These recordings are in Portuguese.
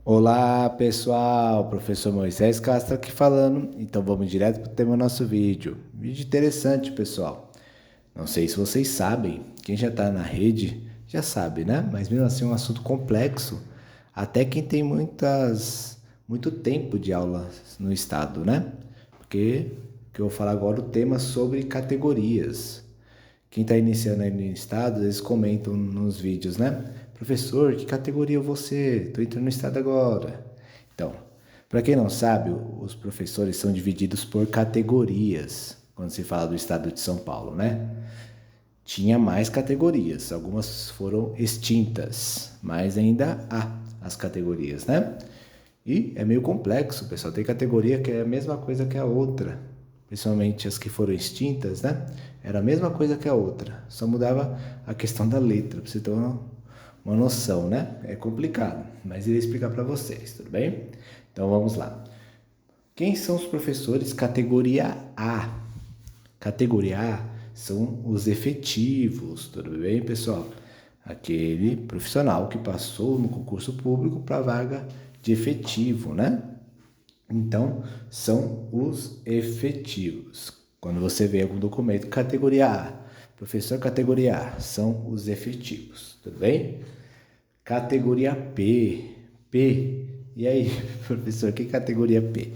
Olá pessoal, professor Moisés Castro aqui falando, então vamos direto para o tema do nosso vídeo. Vídeo interessante pessoal, não sei se vocês sabem, quem já está na rede já sabe, né? Mas mesmo assim é um assunto complexo, até quem tem muito tempo de aula no estado, né? Porque que eu vou falar agora o tema sobre categorias. Quem está iniciando aí no estado, eles comentam nos vídeos, né? Professor, que categoria você? Estou entrando no estado agora. Então, para quem não sabe, os professores são divididos por categorias, quando se fala do estado de São Paulo, né? Tinha mais categorias, algumas foram extintas, mas ainda há as categorias, né? E é meio complexo, pessoal. Tem categoria que é a mesma coisa que a outra, principalmente as que foram extintas, né? Era a mesma coisa que a outra, só mudava a questão da letra, para você ter uma noção, né? É complicado, mas irei explicar para vocês, tudo bem? Então vamos lá. Quem são os professores categoria A? Categoria A são os efetivos, tudo bem, pessoal? Aquele profissional que passou no concurso público para vaga de efetivo, né? Então, são os efetivos. Quando você vê algum documento, categoria A, professor categoria A, são os efetivos, tudo bem? Categoria P, P. E aí, professor, que categoria P?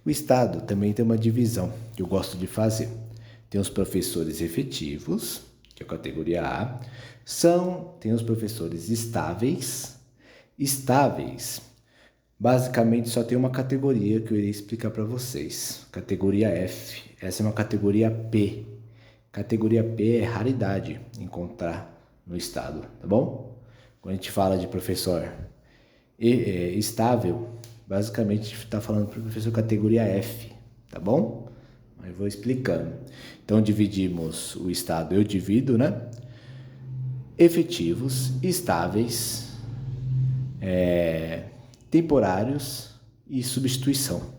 O Estado também tem uma divisão que eu gosto de fazer. Tem os professores efetivos, que é a categoria A, tem os professores estáveis. Estáveis, basicamente só tem uma categoria que eu irei explicar para vocês. Categoria F, essa é uma categoria P. Categoria P é raridade encontrar no estado, tá bom? Quando a gente fala de professor estável, basicamente está falando para o professor categoria F, tá bom? Mas vou explicando. Então dividimos o estado, eu divido, né? Efetivos, estáveis, temporários e substituição.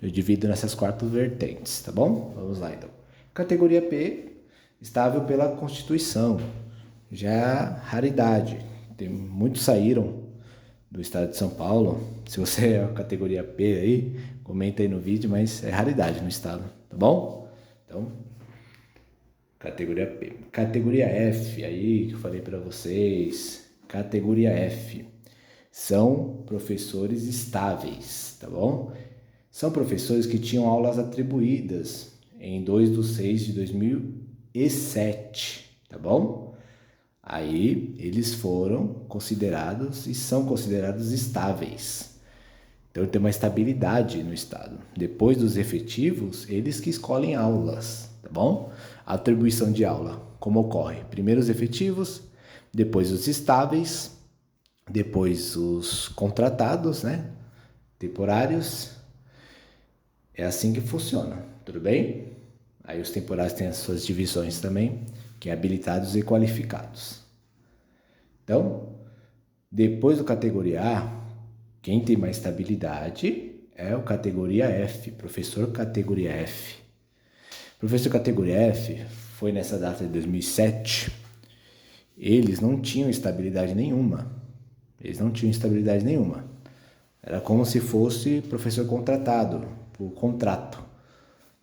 Eu divido nessas 4 vertentes, tá bom? Vamos lá então. Categoria P, estável pela Constituição. Já é raridade. Muitos saíram do estado de São Paulo. Se você é a categoria P aí, comenta aí no vídeo, mas é raridade no estado, tá bom? Então, categoria P. Categoria F, aí que eu falei para vocês. Categoria F. São professores estáveis, tá bom? São professores que tinham aulas atribuídas em 2/6/2007, tá bom? Aí eles foram considerados e são considerados estáveis. Então tem uma estabilidade no estado. Depois dos efetivos, eles que escolhem aulas, tá bom? A atribuição de aula, como ocorre? Primeiro os efetivos, depois os estáveis, depois os contratados, né? Temporários. É assim que funciona, tudo bem? Aí os temporários têm as suas divisões também, que é habilitados e qualificados. Então, depois do categoria A, quem tem mais estabilidade é o categoria F, professor categoria F. Professor categoria F foi nessa data de 2007. Eles não tinham estabilidade nenhuma. Era como se fosse professor contratado, por contrato.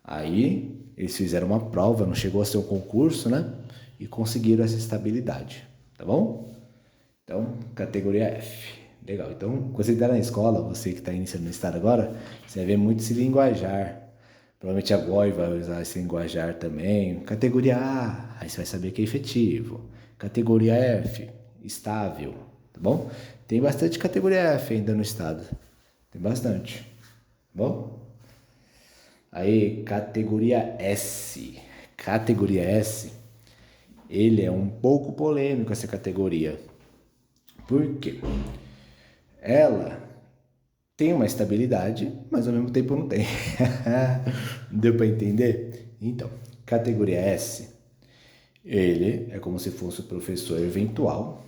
Aí eles fizeram uma prova, não chegou a ser um concurso, né? E conseguiram essa estabilidade, tá bom? Então, categoria F. Legal. Então, quando você está na escola, você que está iniciando no estado agora, você vai ver muito esse linguajar. Provavelmente a GOI vai usar esse linguajar também. Categoria A, aí você vai saber que é efetivo. Categoria F, estável, tá bom? Tem bastante categoria F ainda no estado. Tem bastante, tá bom? Aí, categoria S. Categoria S, ele é um pouco polêmico essa categoria. Por quê? Ela tem uma estabilidade, mas ao mesmo tempo não tem. Deu para entender? Então, categoria S, ele é como se fosse o professor eventual,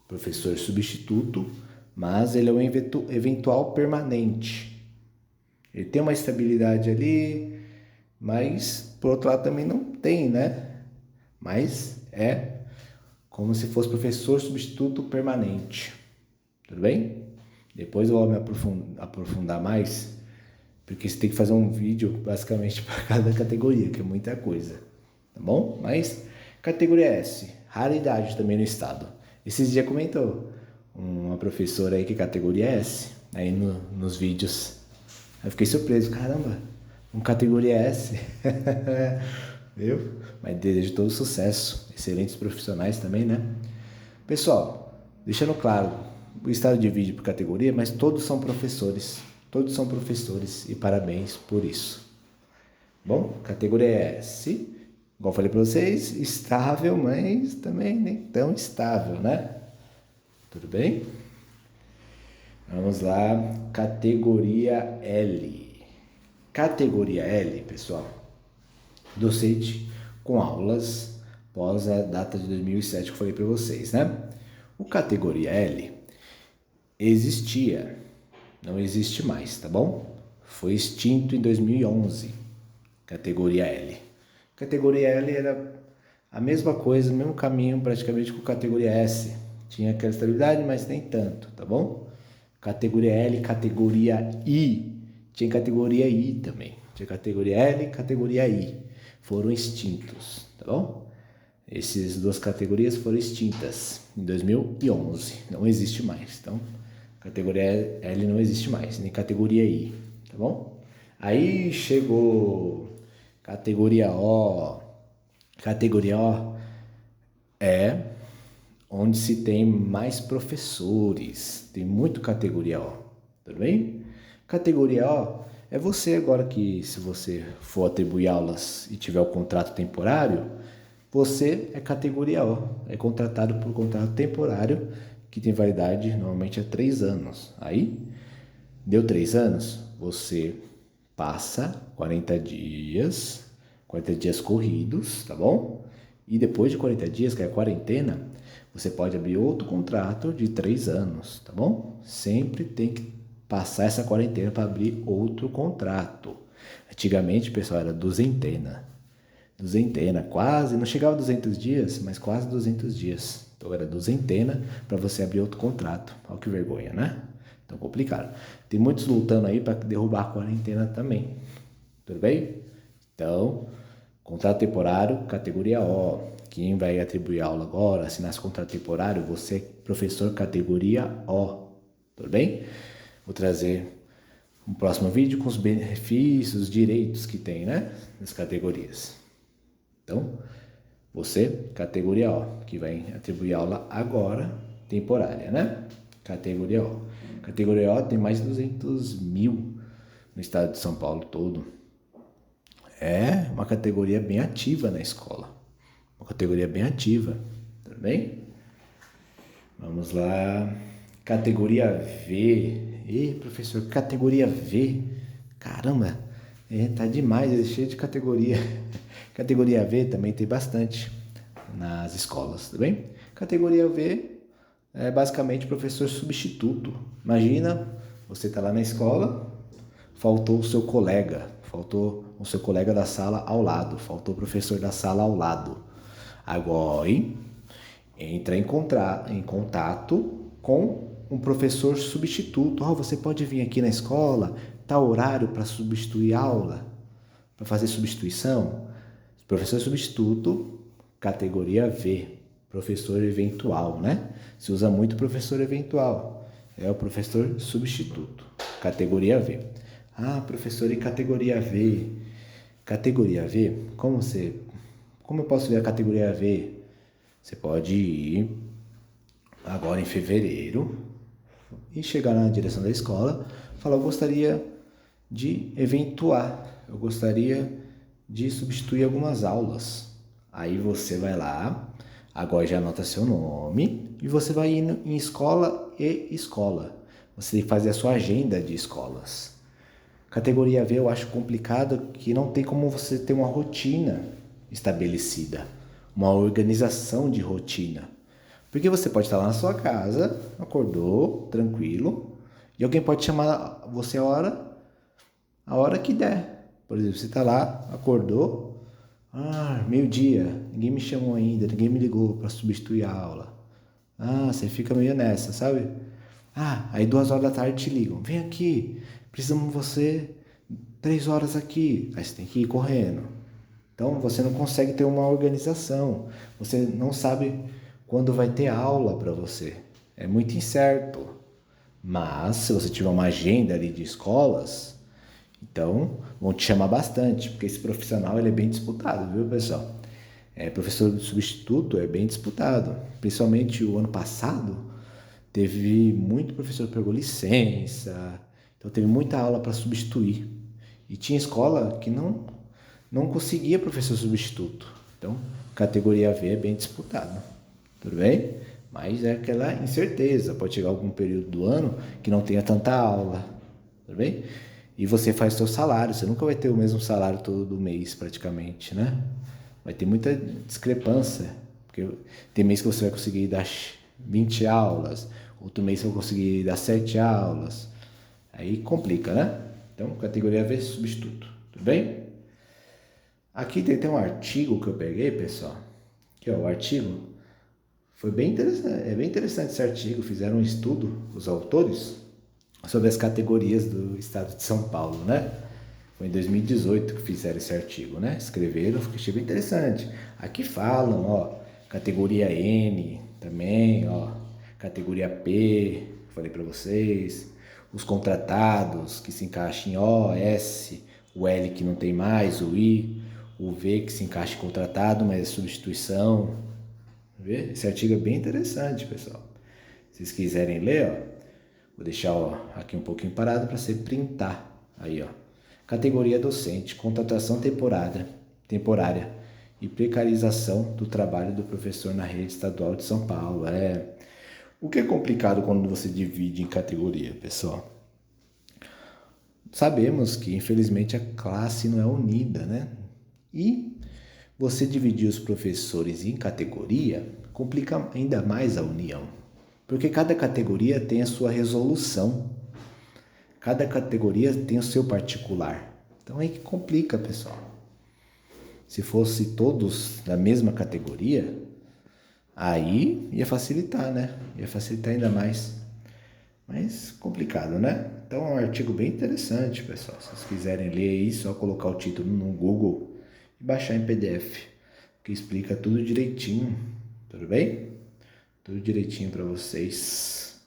professor substituto, mas ele é um eventual permanente. Ele tem uma estabilidade ali, mas por outro lado também não tem, né? Mas é como se fosse professor substituto permanente. Tudo bem? Depois eu vou me aprofundar mais, porque você tem que fazer um vídeo basicamente para cada categoria, que é muita coisa, tá bom? Mas categoria S, raridade também no estado. Esses dias comentou uma professora aí que é categoria S, aí nos vídeos. Eu fiquei surpreso, caramba, categoria S, viu? Mas desejo todo sucesso, excelentes profissionais também, né? Pessoal, deixando claro, o estado divide por categoria, mas todos são professores e parabéns por isso. Bom, categoria S, igual eu falei para vocês, estável, mas também nem tão estável, né? Tudo bem? Vamos lá, categoria L. Categoria L, pessoal, docente com aulas após a data de 2007 que eu falei para vocês, né? O categoria L existia, não existe mais, tá bom? Foi extinto em 2011, categoria L. Categoria L era a mesma coisa, o mesmo caminho praticamente com categoria S. Tinha aquela estabilidade, mas nem tanto, tá bom? Categoria L, categoria I. Tinha categoria I também. Tinha categoria L, categoria I. Foram extintos, tá bom? Essas duas categorias foram extintas em 2011. Não existe mais. Então, categoria L não existe mais, nem categoria I, tá bom? Aí chegou categoria O. Categoria O é onde se tem mais professores. Tem muito categoria O, tudo bem? Categoria O é você agora que, se você for atribuir aulas e tiver o contrato temporário, você é categoria O, é contratado por contrato temporário que tem validade normalmente há 3 anos. Aí, deu 3 anos, você passa 40 dias corridos, tá bom? E depois de 40 dias, que é a quarentena, você pode abrir outro contrato de 3 anos, tá bom? Sempre tem que passar essa quarentena para abrir outro contrato. Antigamente, pessoal, era duzentena, quase, não chegava a 200 dias, mas quase 200 dias. Então era duzentena para você abrir outro contrato. Olha que vergonha, né? Então complicado. Tem muitos lutando aí para derrubar a quarentena também. Tudo bem? Então, contrato temporário, categoria O. Quem vai atribuir aula agora, assinar esse contrato temporário, você é professor categoria O. Tudo bem? Vou trazer um próximo vídeo com os benefícios, os direitos que tem, né? Nas categorias. Então, você, categoria O, que vai atribuir aula agora, temporária, né? Categoria O. Categoria O tem mais de 200 mil no estado de São Paulo todo. É uma categoria bem ativa na escola. Uma categoria bem ativa, tudo bem? Vamos lá. Categoria V. Ih, professor, categoria V? Caramba, tá demais, é cheio de categoria. Categoria V também tem bastante nas escolas, tudo bem? Categoria V é basicamente professor substituto. Imagina, você tá lá na escola, faltou o seu colega da sala ao lado, faltou o professor da sala ao lado. Agora, entra em contato com um professor substituto. Você pode vir aqui na escola, tal horário para substituir aula, para fazer substituição. Professor substituto, categoria V, professor eventual, né? Se usa muito professor eventual, é o professor substituto, categoria V. Ah, professor, e categoria V? Categoria V, como eu posso ver a categoria V? Você pode ir agora em fevereiro e chegar na direção da escola, falar, eu gostaria de eventuar, eu gostaria de substituir algumas aulas. Aí você vai lá, agora já anota seu nome e você vai indo em escola e escola. Você tem que fazer a sua agenda de escolas. Categoria V eu acho complicado, que não tem como você ter uma rotina estabelecida, uma organização de rotina. Porque você pode estar lá na sua casa, acordou, tranquilo, e alguém pode chamar você a hora que der. Por exemplo, você está lá, acordou, meio-dia, ninguém me chamou ainda, ninguém me ligou para substituir a aula. Você fica meio nessa, sabe? Aí 2 horas da tarde te ligam, vem aqui, precisamos de você 3 horas aqui. Aí você tem que ir correndo. Então você não consegue ter uma organização. Você não sabe quando vai ter aula para você. É muito incerto. Mas se você tiver uma agenda ali de escolas, então vão te chamar bastante, porque esse profissional ele é bem disputado, viu, pessoal? Professor de substituto é bem disputado. Principalmente o ano passado, teve muito professor que pegou licença, então teve muita aula para substituir. E tinha escola que não conseguia professor substituto. Então, categoria V é bem disputado. Tudo bem? Mas é aquela incerteza. Pode chegar algum período do ano que não tenha tanta aula. Tudo bem? E você faz seu salário. Você nunca vai ter o mesmo salário todo mês, praticamente, né? Vai ter muita discrepância. Porque tem mês que você vai conseguir dar 20 aulas. Outro mês você vai conseguir dar 7 aulas. Aí complica, né? Então, categoria V, substituto. Tudo bem? Aqui tem até um artigo que eu peguei, pessoal. Aqui, ó, o artigo foi bem interessante. É bem interessante esse artigo. Fizeram um estudo, os autores, sobre as categorias do estado de São Paulo, né? Foi em 2018 que fizeram esse artigo, né? Escreveram, achei bem interessante. Aqui falam, ó, categoria N também, ó, categoria P, falei para vocês, os contratados que se encaixam em O, S, o L que não tem mais, o I, o V que se encaixa em contratado, mas é substituição. Vê? Esse artigo é bem interessante, pessoal. Se vocês quiserem ler, ó, vou deixar aqui um pouquinho parado para você printar. Aí, ó. Categoria docente, contratação temporária e precarização do trabalho do professor na rede estadual de São Paulo. O que é complicado quando você divide em categoria, pessoal? Sabemos que, infelizmente, a classe não é unida, né? E você dividir os professores em categoria complica ainda mais a união, porque cada categoria tem a sua resolução, cada categoria tem o seu particular. Então aí que complica, pessoal. Se fosse todos da mesma categoria, aí ia facilitar, né? Ia facilitar ainda mais. Mas complicado, né? Então é um artigo bem interessante, pessoal. Se vocês quiserem ler aí, só colocar o título no Google e baixar em PDF, que explica tudo direitinho, tudo bem? Tudo direitinho para vocês.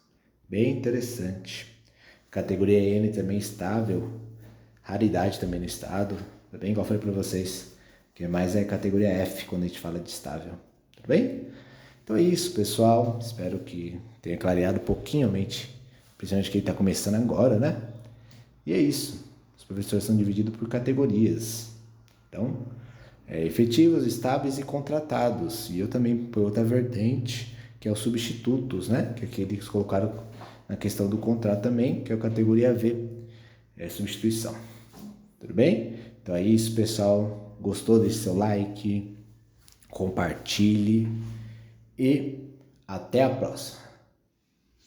Bem interessante. Categoria N também estável, raridade também no estado, tudo bem? Igual eu falei para vocês, que mais é categoria F quando a gente fala de estável, tudo bem? Então é isso, pessoal. Espero que tenha clareado um pouquinho a mente, principalmente quem está começando agora, né? E é isso. Os professores são divididos por categorias. Então, efetivos, estáveis e contratados. E eu também, por outra vertente, que é os substitutos, né? Que é aquele que eles colocaram na questão do contrato também, que é a categoria V, substituição. Tudo bem? Então é isso, pessoal. Gostou? Deixe seu like, compartilhe e até a próxima.